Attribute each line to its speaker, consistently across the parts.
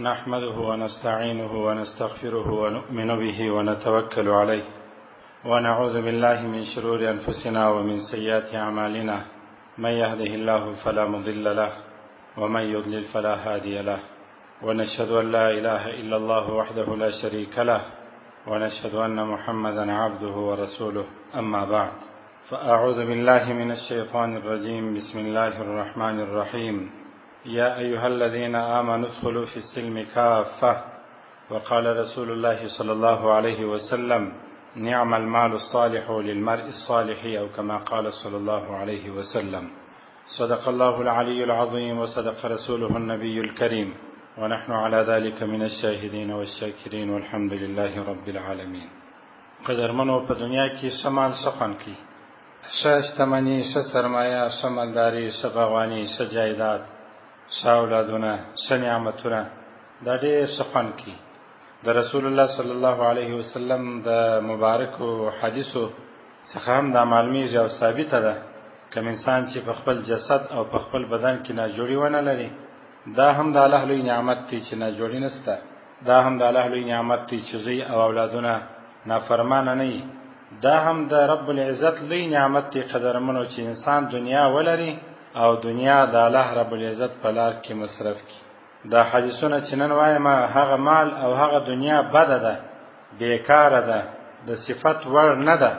Speaker 1: نحمده ونستعينه ونستغفره ونؤمن به ونتوكل عليه ونعوذ بالله من شرور أنفسنا ومن سيئات أعمالنا. من يهده الله فلا مضل له ومن يضلل فلا هادي له، ونشهد أن لا إله إلا الله وحده لا شريك له، ونشهد أن محمدا عبده ورسوله. أما بعد، فأعوذ بالله من الشيطان الرجيم. بسم الله الرحمن الرحيم. يا أيها الذين آمنوا ادخلوا في السلم كافة. وقال رسول الله صلى الله عليه وسلم: نعم المال الصالح للمرء الصالح، أو كما قال صلى الله عليه وسلم. صدق الله العلي العظيم وصدق رسوله النبي الكريم، ونحن على ذلك من الشاهدين والشاكرين، والحمد لله رب العالمين. قدرمنو په دنیا کې شمال سخن کی، شتمنی، سرمایه، شمالداری، باغوانی، جایداد، اولادونه، نعمتونه، دا ډېر سخن کی. د رسول الله صلی الله علیه وسلم د مبارکو حدیثو څخه هم دا معلومیږي او ثابته ده، کوم انسان چې په خپل جسد او په خپل بدن کې ناجوړي ونه لري، دا هم د الله لوی نعمت دی چې ناجوړي نشته. دا هم د الله لوی نعمت دی چې زوی او اولادونه نافرمانه نه وي. دا هم د رب العزت لوی نعمت دی قدرمنو چې انسان دنیا ولري او دنیا د الله رب العزت په لار کې مصرف کړي. دا حدیثونه چې نن وایم، هغه مال او هغه دنیا بده ده، بیکاره ده، د صفت وړ نه ده،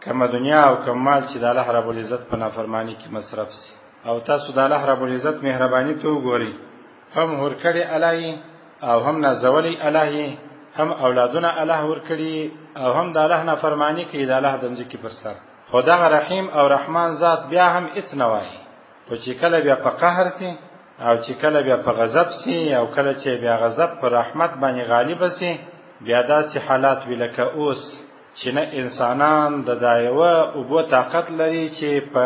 Speaker 1: کومه دنیا او کوم مال چې د الله رب العزت په نافرمانی کې مصرف سي. او تاسو د الله رب العزت مهرباني ته وګورئ، هم ورکړي الله او هم نازولي الله، هم اولادونه الله ورکړي او هم د الله نافرمانی کوي د الله د ځمکې پر سر. خدای رحیم او رحمان ذات بیا هم هیڅ نه وایي، خو چې کله بیا په قهر سي او چې کله بیا په غضب سي او کله چې بیا غضب پر رحمت باندې غالب سي، بیا داسې حالات وی لکه اوس چې نه انسانان د دایوه او بو طاقت لري چې په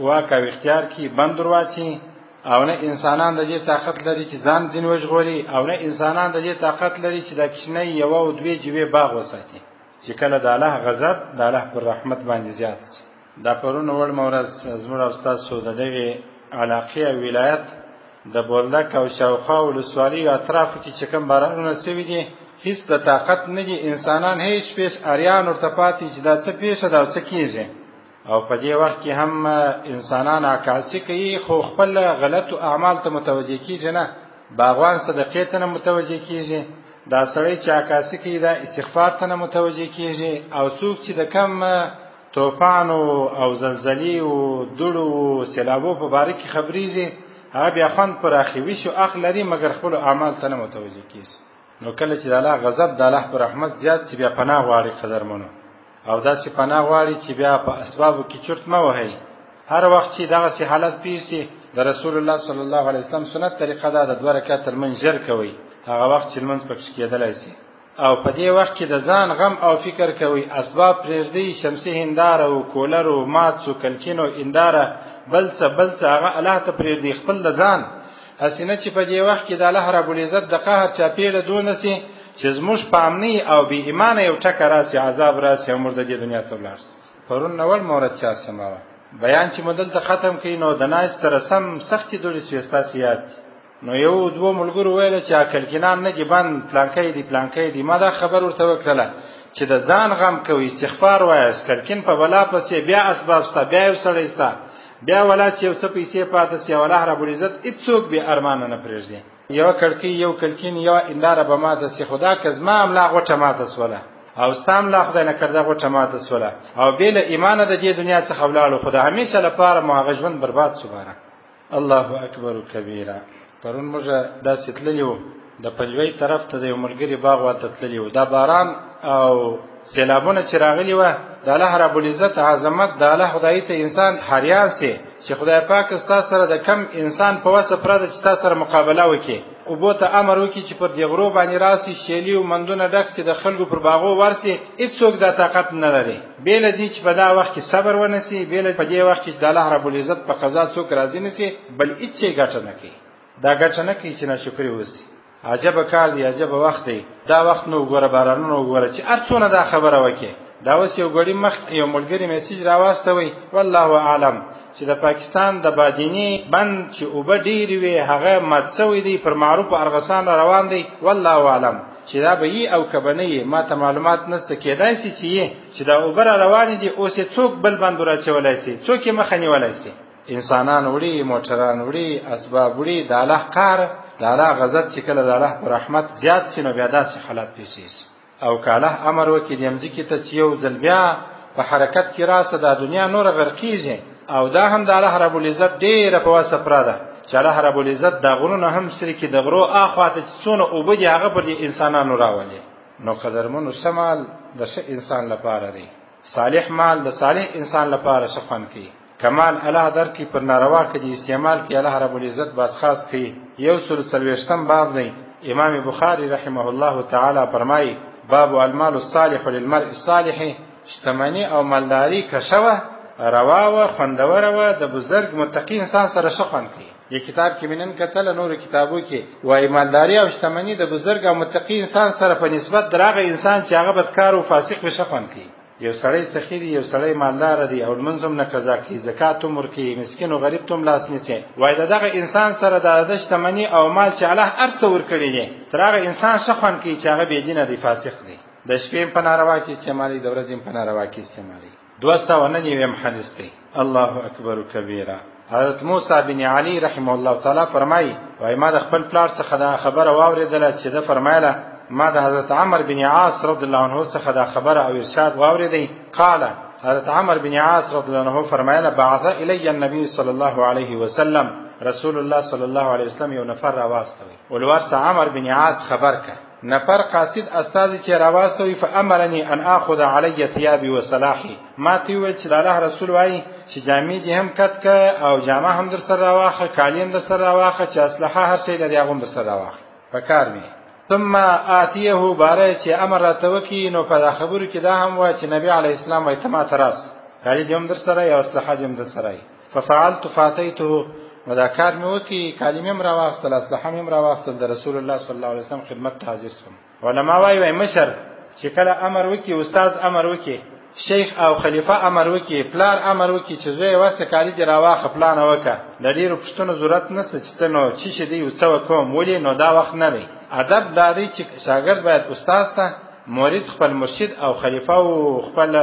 Speaker 1: واقع او اختیار کې بند ورواچي، او نه انسانان د دې طاقت لري چې ځان دین وژغوري، او نه انسانان د دې طاقت لري چې د کښنۍ یو او دوی جوی باغ وساتي. چې کله د الله غضب د الله پر رحمت باندې زیات سي. دا پرون وړ مورز زموږ استاد سو د دغه علاقې او ولایت د بولدک او شاوخوا ولسوالۍ اطرافو کې چې کوم بارانونه سوي دي، هیڅ د طاقت نه دي انسانان هیڅ پیش اریان ورته پاتې چې دا څه پیښه ده او څه کیږي. او په دې وخت کې هم انسانان عکاسي کوي، خو خپل غلطو اعمال ته متوجه کیږي نه، باغوان صدقې ته نه متوجه کیږي، دا سړی چې عکاسي کوي دا استغفار ته نه متوجه کیږي، او څوک چې د کم طوفانو او زلزلې او دوړو او سیلابو په باره کې خبرېږي، هغه بیا خوند پر اخیوي شو اخ لري، مګر خپل اعمال ته نه متوجه کیږي. نو کله چې د الله غضب د الله پر رحمت زیات شي، بیا پناه غواړي قدرمنو، او داسې پناه غواړي چې بیا په اسبابو کې چرت مه وهئ. هر وخت چې دغسې حالت پیښ شي، د رسول الله صلی الله علیه وسلم سنت طریقه ده د 2 رکعته لمونځ ژر کوئ، هغه وخت چې لمونځ پکې کېدلی شي. او په دې وخت کې د ځان غم او فکر کوي، اسباب پرېږدئ، شمسي هنداره او کولر او ماڅ او کلکین او انداره بل څه هغه الله ته پرېږدئ، خپل د ځان. هسې نه چې په دې وخت کې د الله رب العزت د قهر چاپېړه دونه سي چې زموږ په امني او بې ایمانه یو ټکه راسي، عذاب راسي او موږ د دې دنیا څخه ولاړ سو. پرون نول مورد چا سماوه بیان چې مو دلته ختم کړي، نو د ناست رسم سختې دوړې سوې ستاسې یاد. نو یو دوه ملګرو ویله چې کلکینان نه دي بند، پلانکی دی. ما دا خبر ورته وکړله چې د ځان غم کوي، استغفار وایاست، کلکین په بلا پسې بیا اسباب سته، بیا یو سړی سته، بیا ولا چې یو څه پیسې پاتې سي، او الله رب العزت هېڅوک بې ارمانه نه پرېږدي. یو کړکۍ، یو کلکین، یو انداره به ماته سي، خدا که زما املا غوټه ماته سوله او ستا املا خدای نه کړده غوټه ماته سوله، او بې له ایمانه د دې دنیا څخه ولاړو، خو د همیشه لپاره مو هغه ژوند برباد سو. باره الله اکبر کبیره. پرون موږ داسې تللي وو، د پنجوۍ طرف ته د یو ملګري باغ ورته تللي وو. دا باران او سیلابونه چې راغلي وه، د الله رب العزت عظمت د الله خدای ته انسان حریان سي چې خدای پاک ستا سره د کم انسان په وسه پرده چې ستا سره مقابله وکړي، اوبو ته امر وکړي چې پر دې غرو باندې راسي، شیلي او مندونه ډک سي، د خلکو پر باغو ورسي، هېڅوک دا طاقت نه لري. بې له دې چې په دا وخت کې صبر ونه سي، بې له په دې وخت کې چې د الله رب العزت په قضا څوک راضي نه سي، بل هېڅ شی ګټه نه کوي. دا ګټه نه کوي چې ناشکري وسي. عجبه کار دی، عجبه وخت دی. دا وخت نو وګوره، بارانونه وګوره چې هر څونه دا خبره وکړي. دا اوس یو ګړی مخ یو ملګري میسج راواستوي، والله اعلم چې د پاکستان د بادینی بند چې اوبه ډېرې وي هغه مات سوی دی، پر معروف ارغسان روان دی. والله اعلم چې دا به یي او کبنه یي، ما ته معلومات نشته. کېدای شي چې دا اوبه روان دي اوس څوک بل بند راچولای شي، څوک یې مخه نیولای شي. انسانان وړي، موټران وړي، اسباب وړي، د الله قهر، د الله غضب چې کله د الله پر رحمت زیات شي نو بیا داسې حالات پیښ شي. او کاله امر وکړي د مځکې ته چې یو ځل بیا په حرکت کې راسه، د دنیا نور غرقیږي. او دا هم د الله رب العزت ډیره په واسه پراده چې الله رب العزت د غرونو هم سری کې د غرو اخواته چې څونه اوبه دي هغه پر انسانانو راولي. نو قدرمنو شمال د ښه انسان لپاره دی، صالح مال د صالح انسان لپاره شفن کی. کمال الله درکې پر ناروا کې استعمال کې الله رب العزت باز خاص کی. 140 باب دی. امام بخاری رحمه الله تعالی فرمایي باب المال الصالح للمرء الصالح، شتمنی او مالداری کښوه روا و خوندوره و د بزرگ متقی انسان سره شخوان کی. یہ کتاب کې منن کتل نور کتابو کې وای مالداری او شتمنی د بزرگ او متقی انسان سره په نسبت دراغه انسان چې هغه بدکار او فاسق وشخوان کی. یو سړی سخی دی، یو سړی مالدار دی او منظم نه قضا کی، زکات عمر کی، مسکین او غریب تم لاس نیسي. وای دغه انسان سره د شتمنی او مال چې الله ارڅ ور کړی دی دراغه انسان شخوان کی چې هغه بيدینه دی، فاسق دی. د شپې په ناروا کې استعمالي، د ورځې په ناروا کې استعمالي. 299 حدیث دی. الله اکبر کبیره. حضرت موسی بن علی رحمه الله تعالی فرمایي وای ما د خپل پلار څخه دا خبره واوریدله چې دا فرمایله ما د حضرت عمرو بن عاص رضی الله عنه څخه دا خبره او ارشاد واوریدی. قال حضرت عمرو بن عاص رضی الله عنه فرمایله بعث الی النبي صلی الله علیه وسلم، رسول الله صلی الله علیه وسلم یو نفر راواستوي ولورث عمرو بن عاص خبر ک نفر قاصد استاد چې راواستوي فامرني ان اخذ علی ثيابي وصلاحي. ما تی ویل چې الله رسول وای چې جامې دې هم کټ ک او جامه هم در سره راواخه، کالیم در سره راواخه، چې اسلحه هر شی لري هغه در سره راواخه پکار می. ثم اتيه باره چې امر راتوکی نو په خبرو کې دا هم وای چې نبی علی السلام وای تما تراس کالی دې هم در سره یا اسلحه دې هم در سره. ففعلت فاتيته مذاکر مې وکي، کلمې مې راوستل، اسلحه مې راوستل، د رسول الله صلی الله علیه وسلم خدمت ته حاضر شوم. علما وایي مشر چې کله امر وکي، استاد امر وکي، شیخ او خلیفہ امر وکي، پلار امر وکي چې زوی واسه کالی دی راواخه پلان وکه، د ډیرو پښتنو ضرورت نشته چې څنو چی شي دی وڅو کوم ولې نو دا وخت نه دی. ادب داري چې شاګرد باید استاد ته، مرید خپل مرشد او خلیفہ او خپل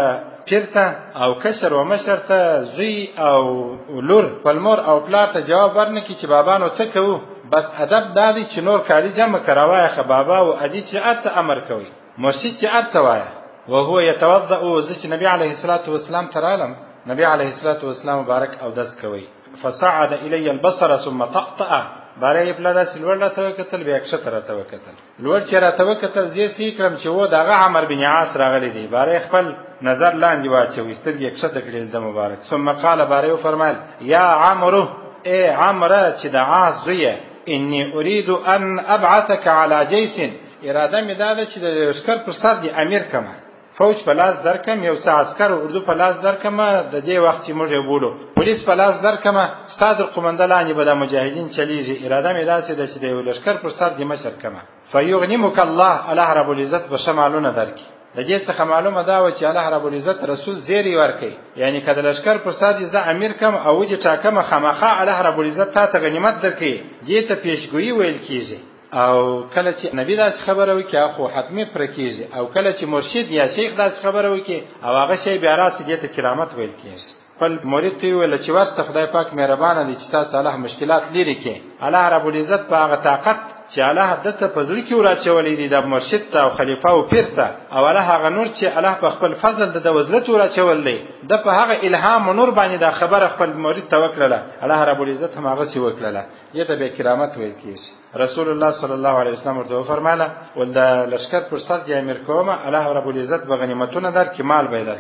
Speaker 1: پیرته او کشر و مشر ته، زوی او لور پلمور او پلار ته جواب ورنکي چې بابا نو څه کوو. بس ادب دادی چې نور کاری جمع کراوای خ بابا او ادي چې ارته امر کوي، مرشد چې ارته وای وهو يتوضا. ذ نبی علیه الصلاة والسلام ترالم نبی علیه الصلاة والسلام مبارک او دس کوي. فصعد الی البصر ثم طأطأ. بارے بلدا سلور لا توکتل بیا کشتره توکتل لور چې را توکتل زی سی کرم چې و دغه عمرو بن عاص راغلی دی. بارے خپل نظر لاندې واچوي، سترګې کشته کړل د مبارک. ثم قال بارے فرمایل یا عمرو، اے عمرو چې د عاص زوی، انی اريد ان ابعثك على جيش. اراده مې دا ده چې د لشکر پر سر دی امیر کما، فوج په لاس درکم، یو څه عسكر اردو په لاس درکم، د دې وخت چې موږ بولو پولیس په لاس درکم، صادر قومندانانی به د مجاهدین چلیږي. اراده مې داسې ده چې د لشکر پر سر دی مشر کما. فیغنمک الله، الله رب العزت به شمالونه درکې. د دې څخه معلومه دا و چې الله رب العزت رسول زیری ورکي، یعنی کله لشکر پر سر دی زه امیر کم او دې ټاکم خامخا الله رب العزت ته غنیمت درکې. دې ته پیشګویی ویل کیږي. او کله چې نبی داس خبره وکي خو حتمی پر کیږي، او کله چې مرشد یا شیخ داس خبره وکي او هغه شی بیا راس دې ته کرامت ویل کیږي. خپل مرید ته ویل چې ورسره خدای پاک مهربان دی چې تاسو الله مشکلات لري کې. الله رب العزت په هغه طاقت چې الله دته پزړی کې وراچولې دي د مرشد ته او خلیفہ او پیر ته، او الله هغه نور چې الله په خپل فضل د وزلت وراچولې د په هغه الهام او نور باندې دا خبره خپل مرید ته وکړه. الله رب العزت هم هغه سی وکړه، یته به کرامت ویل کیږي. رسول الله صلی الله علیه وسلم ورته فرمایله ول د لشکر پر سر دی امیر کومه، الله رب العزت به غنیمتونه در کې مال به در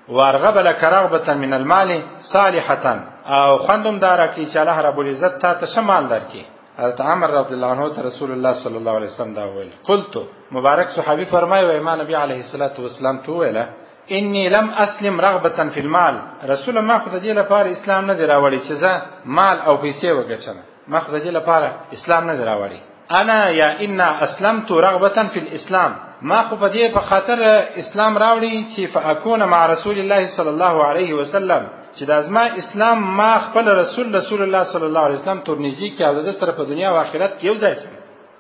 Speaker 1: وارغب لك رغبه من المال صالحه، او خوندم دار کی چې الله رب العزت ته شمال در کې. حضرت عمر رضی الله عنه ته رسول الله صلی الله علیه وسلم دا ویل. قلت مبارک صحابی فرمایي و ایمان نبی علیه الصلاة والسلام تو ویله انی لم اسلم رغبه فی المال. رسول الله خو د دې لپاره اسلام نه دی راوړی چې زه مال او پیسې وګټم، ما خو د دې لپاره اسلام نه دی راوړی. انا یا ان اسلمت رغبه فی الاسلام، ما خو په دې په خاطر اسلام راوړی چې فاكون مع رسول الله صلی الله علیه وسلم، چې د ازما اسلام ما خپل رسول الله صلی الله علیه وسلم تورنیزي کې او د سره په دنیا او آخرت کې یو ځای سم.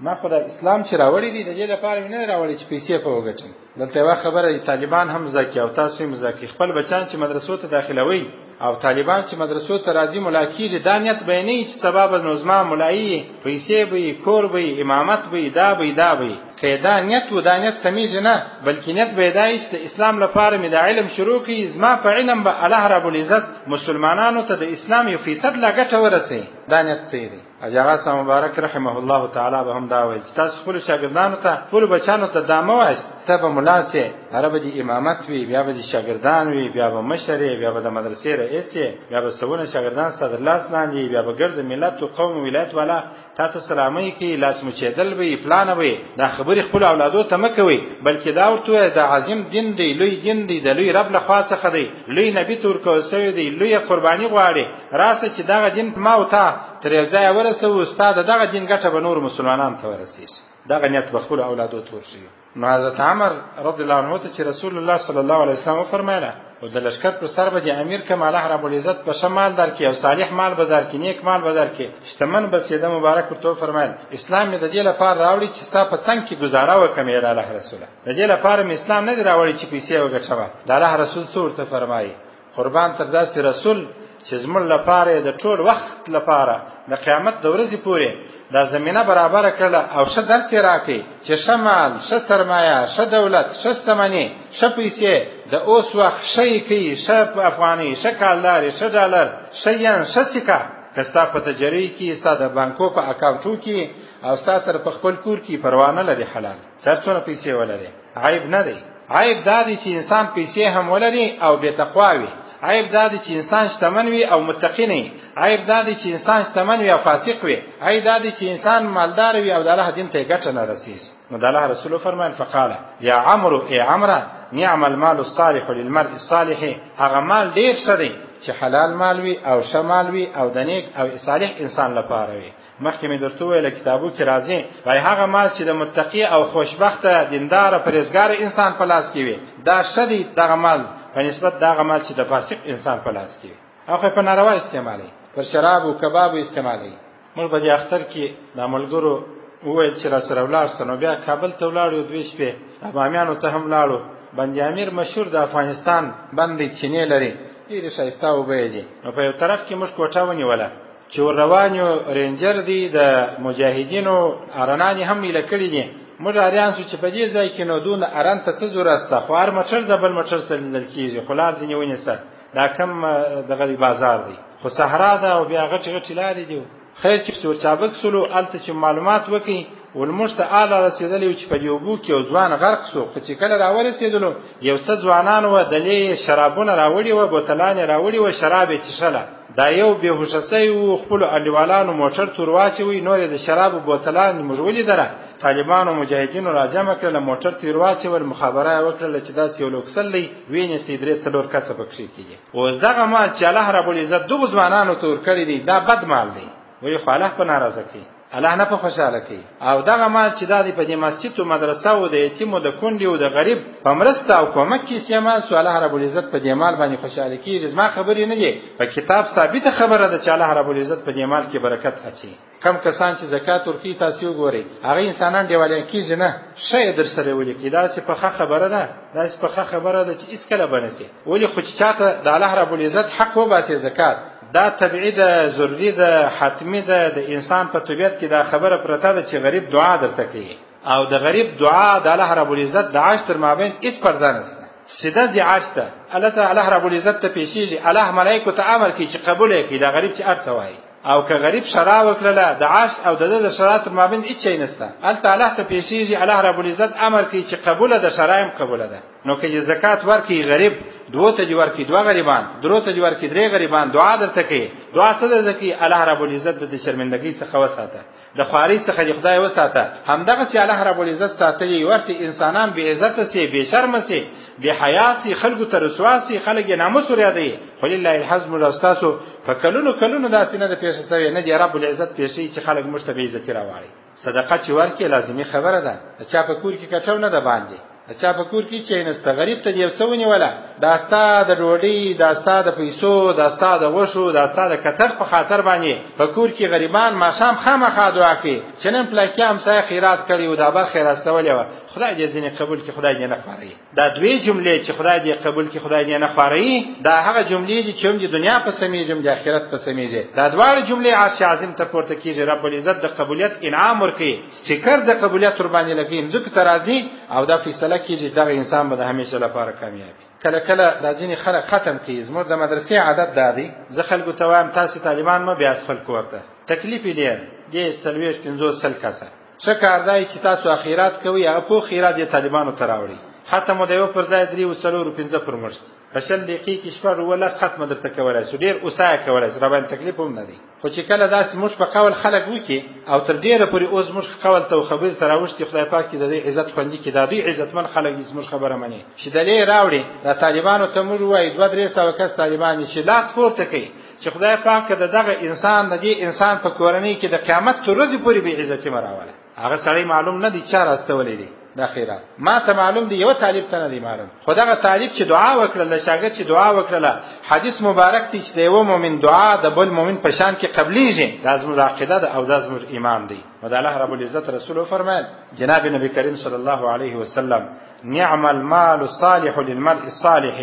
Speaker 1: ما خو د اسلام چې راوړی دی د دې لپاره نه راوړی چې پیسې په وګټم. دلته یو خبره طالبان هم زکه او تاسو هم زکه خپل بچان چې مدرسو ته داخلوي او طالبان چې مدرسو ته راځي مولا کیږي دا نیت بیانې چې سبب نظم مولایي پیسې به کور به امامت به دا به کدا نیت و دا نیت سمیږي نه بلکې نیت به دای چې اسلام لپاره مې د علم شروع کی زما په علم به الله رب العزت مسلمانانو ته د اسلام یو فیصد لا ګټه ورسي. دا نیت سیری اجازه مبارک رحمه الله تعالی به هم دا وایي چې تاسو خپل شاګردانو ته خپل بچانو ته دا مو وایي ته به ملاسه عربه دي امامت وي بیا به دي شاګردان وي بیا به مشري بیا به د مدرسې رئیس بیا به سونه شاګردان صدر لاس لاندې بیا به ګرد ملت او قوم ولایت والا تاسو سلامي کې لاس مچېدل وي پلان وي دا خبرې خپل اولادو ته مکوي بلکې دا ورته د عظیم دین دی لوی دین دی د لوی رب له خوا څخه دی لوی نبی تور کوسوي دی لوی قرباني غواړي راسه چې دا دین ما او تا تر یو ځای ورسو استاد دغه دین ګټه به نور مسلمانان ته ورسیږي. دغه نیت به خپل اولادو تور شي. نو حضرت عمر رضی الله عنه ته چې رسول الله صلی الله علیه وسلم فرمایله او د لشکر پر سر به د امیر کم الله رب العزت په شمال درکې او صالح مال به درکې نیک مال به درکې شتمن به سیده مبارک ورته فرمایل اسلام دې د دې لپاره راوړي چې ستا په څنګه کې گزاره وکمې د الله رسول د دې لپاره اسلام نه دی راوړي چې پیسې وګټوه. د الله رسول څور ته فرمایي قربان تر داسې رسول چې زموږ لپاره د ټول وخت لپاره د قیامت د ورځې پورې دا زمينه برابر کړه او شه درس راکې چې شمال شه سرمایه شه دولت شه ستمنی شه پیسې د اوس وخت شي کې شه افغاني شه کالداري شه ډالر شه ین شه سکه کستا په تجری کې ستا د بانکو په اکاونټو کې او ستا سره په خپل کور کې پروا نه لري حلال څرڅونه پیسې ولري عیب نه دی. عیب دا دی چې انسان پیسې هم ولري او بے تقوا وي. عیب دا دی چې انسان شتمن وي او متقی نه. عیب دا دی چې انسان شتمن وي او فاسق وي. عیب دا دی چې انسان مالدار وي او د الله دین ته ګټه نه رسیږي. نو د الله رسول فرمایل فقال یا عمرو ای عمره نعم المال الصالح للمرء الصالح. هغه مال ډیر ښه دی چې حلال مال وي او شمال وي او د نیک او صالح انسان لپاره وي. مخکې مې درته ویل کتابو کې راځي وای هغه مال چې د متقی او خوشبخته دیندار پرهیزګار انسان په لاس کې وي دا شدي دغه مال په نسبت دغه مال چې د فاسق انسان په لاس کې وي هغه په ناروا استعمالي پر شراب او کباب استعمالي. موږ په دې اختر کې د ملګرو وویل چې را سره ولاړ سنو بیا کابل ته ولاړو دوی شپې امامیانو ته هم لاړو. بند امیر مشهور د افغانستان باندې چینه لري ډېر ښایسته وبې دي. نو په یو طرف کې موږ کوټه ونیوله چې روانیو رینجر دي د مجاهدینو ارانانی هم لکړي دي. موږ اریان سو چې په دې ځای کې نو دون اران ته څه ضرورت است خوار مچر د بل مچر سره لل کیږي خلاص ځنیونی سره دا کم دغه بازار دی خو صحرا ده او بیا غټ غټ لارې دي. خیر چې څو چابک سلو الته چې معلومات وکي ولمشت اعلی رسیدلی چې په یو بو کې او ځوان غرق شو چې کله راورسېدلو یو څه ځوانان و دلې شرابونه راوړي و بوتلان راوړي و شراب چشله دا یو به هوشسي او خپل الیوالانو موټر تور واچوي نور د شراب بوتلان مجولي دره طالبانو مجاهدینو راجمه کړل موټر تیر واچول مخابره وکړه چې دا یو لوکسلې وینې سیدرې څلور کسه بکشي کیږي. اوس دغه مال چې الله رب العزت دغه ځوانانو تور کړی دی دا بد مال دی وی خو الله په ناراضه کی الله نه په خوشاله کی او دغه مال چې د په دې مسجد او مدرسه او د یتیمو د کونډې او د غریب په مرسته او کومک کې استعمال سو الله رب العزت په دې مال باندې خوشاله کیږي. زما خبرې نه دي په کتاب ثابته خبره ده چې الله رب العزت په دې مال کې برکت اچي. کم کسان چې زکات ورکي تاسو وګورئ هغه انسانان دیوالین کیږي نه شی در سره ولي کی دا څه په خبره ده دا څه په خبره ده چې اس کله بنسي ولي خو چې چاته د الله رب العزت حق وباسي زکات دا طبيعي ده ضروري ده حتمي ده د انسان په طبيعت کې دا خبره پرته ده چې غریب دعا درته کوي او د غریب دعا د الله رب العزت د عاش تر مابین هیڅ پرده نشته سیده زی عاش ته الله رب العزت ته پیشیږي الله ملائکه ته امر کوي چې قبول کړي دا غریب چې ارڅ وایي او که غریب شرا وکړه د عاش او د شرات مابین هیڅ شي نشته الله تعالی ته پیشیږي الله رب العزت امر کوي چې قبول ده شرایم قبول ده. نو که زکات ورکړي غریب دوه ته ورکړي دوه غریبان درو ته ورکړي درې غریبان دعا درته کوي دعا څه ده چې الله رب العزت د شرمندګۍ څخه وساته د خواري څخه خدای وساته همدغه چې الله رب العزت ساتلی ورته انسانان به عزت سي به شرم سي به حیا سي خلکو ته رسوا سي خلک ناموس وریا دی خو لله الحزم راستاسو فکلونو داسې نه د پیښه سوی نه دی رب العزت پیښې چې خلک مشته به عزت راوړي. صدقه چې ورکې لازمي خبره ده چا په کور کې کټو نه ده باندې چا په کور کې چینسته غریب ته یو څه ونیوله دا ستا د ډوډۍ دا ستا د پیسو دا ستا د غوښو دا ستا د کتر په خاطر باندې په کور کې غریبان ماښام خامخا دعا کوي چې نن پلاکي همسایه خیرات کړی و دا برخه راستولې وه خدای دې ځینې قبول کړي خدای دې نه خواري دا دوی جملې چې خدای دې قبول کړي خدای دې نه خواري دا هغه جملې دي چې هم د دنیا په سمیږي هم د آخرت په سمیږي دا دواړه جملې عرش عظیم ته پورته کېږي رب العزت د قبولیت انعام ورکوي سټیکر د قبولیت ورباندې لګوي مځکو ته راځي او دا فیصله کېږي دغه انسان به د همیشه لپاره کامیاب کله کله دا ځینې خلک ختم کوي زموږ د مدرسې عادت دا دی زه خلکو ته وایم تاسې طالبان مه بیاسفل کور ته تکلیف یې ډېر دې 40-50 کسه ښه کار دی چې تاسو اخیرات کوئ هغه پوه خیرات یې طالبانو ته راوړئ ختم مو د یو پر ځای 3-4-5 پر مرشت په 10 دقیقې کې 10 ختمه درته کولی شو ډېر اوسایه کولی شو راباندې تکلیف هم نه دی خو چې کله داسې موږ په قول خلک وکړي او تر ډېره پورې اوس موږ قول ته او خبرې ته راوښتي خدای پاک دې د دې عزت خوندي کړي دا دوی عزتمن خلک دي زموږ خبره مني چې دلې راوړي دا طالبانو ته موږ وایو 200-300 کس طالبان دي چې لاس پورته کوي چې خدای پاک د دغه انسان د دې انسان په کورنۍ کې د قیامت تر ورځې پورې بې عزتي مراوله هغه سړی معلوم نه دی چا راستولی دی دا خیرات ما ته معلوم دی یو طالب ته نه دی معلوم خو دغه طالب چې دعا وکړله شاګرد چې دعا وکړله حدیث مبارک دی چې د یو مؤمن دعا د بل مؤمن په شان کې قبلیږي دا زموږ عقیده ده او دا زموږ ایمان دی و د الله رب العزت رسول فرمایل جناب نبی کریم صلی الله علیه وسلم نعم المال الصالح للمرء الصالح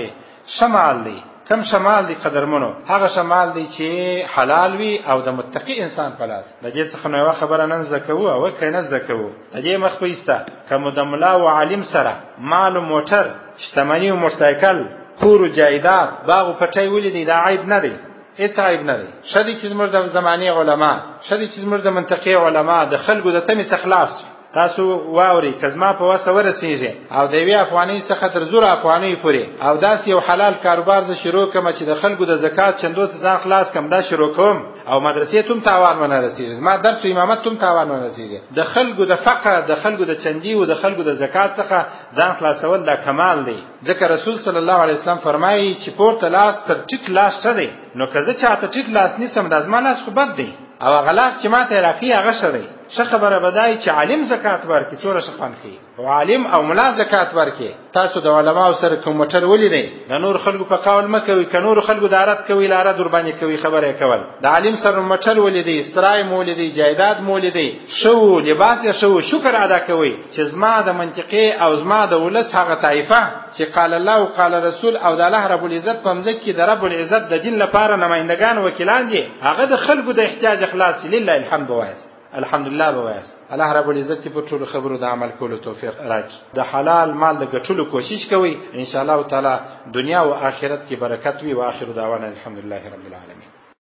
Speaker 1: شمال دی کم شمال دی قدرمنو هغه شمال دی چې حلال وي او د متقی انسان په لاس د دې څخه نو خبره نن زکو او کینه زکو د دې مخ په ایسته کوم د ملا او عالم سره مال او موټر شتمنی او موټرسایکل کور او جایداد باغ او پټي ولیدي دا عیب نه دی هیڅ عیب نه دی شدي چې زموږ د زماني علما شدي چې زموږ د منطقي علما د خلکو د تمې څخه خلاص تاسو واوري کزما په وسه ورسیږي او د وی افغاني څخه تر زور افغاني پوري او داس یو حلال کاروبار ز شروع کوم چې د خلکو د زکات چندو ځان خلاص کوم دا شروع کوم او مدرسې تم تاوان نه رسیږي ما درس او امامت تم تاوان نه رسیږي د خلکو د فقه د خلکو د چندي او د خلکو د زکات څخه ځان خلاصول دا کمال دی ځکه رسول صلی الله علیه وسلم فرمایي چې پورته لاس تر ټیټ لاس شه دی نو کزه چاته ټیټ لاس نیسم د ازمانه خو بد دی او غلاس چې ماته راکی هغه شری څه خبره بدای چې عالم زکات ورکړي څوره شخوان کوي او عالم او ملا زکات ورکړي تاسو د علماو سره کوم مټر ولیدئ د نور خلکو په قول مکوي ک نور خلکو دارت کوي لاره در باندې کوي خبره کول د عالم سره مټر ولیدئ استرای مولیدئ جایداد مولیدئ شو لباس شو شکر ادا کوي چې زما د منطقي او زما د ولس هغه طائفه چې قال الله او قال رسول او د الله رب العزت په مځکه کې د رب العزت د دین لپاره نمائندگان وکیلان دي هغه د خلکو د احتیاج اخلاص لله الحمد وایست الحمدلله بوایست الله رب العزت په ټولو خبرو د عمل کولو توفیق راکړي د حلال مال د ګټلو کوشش کوي ان شاء الله تعالی دنیا او آخرت کې برکت وي واخر دعوانا الحمدلله رب العالمین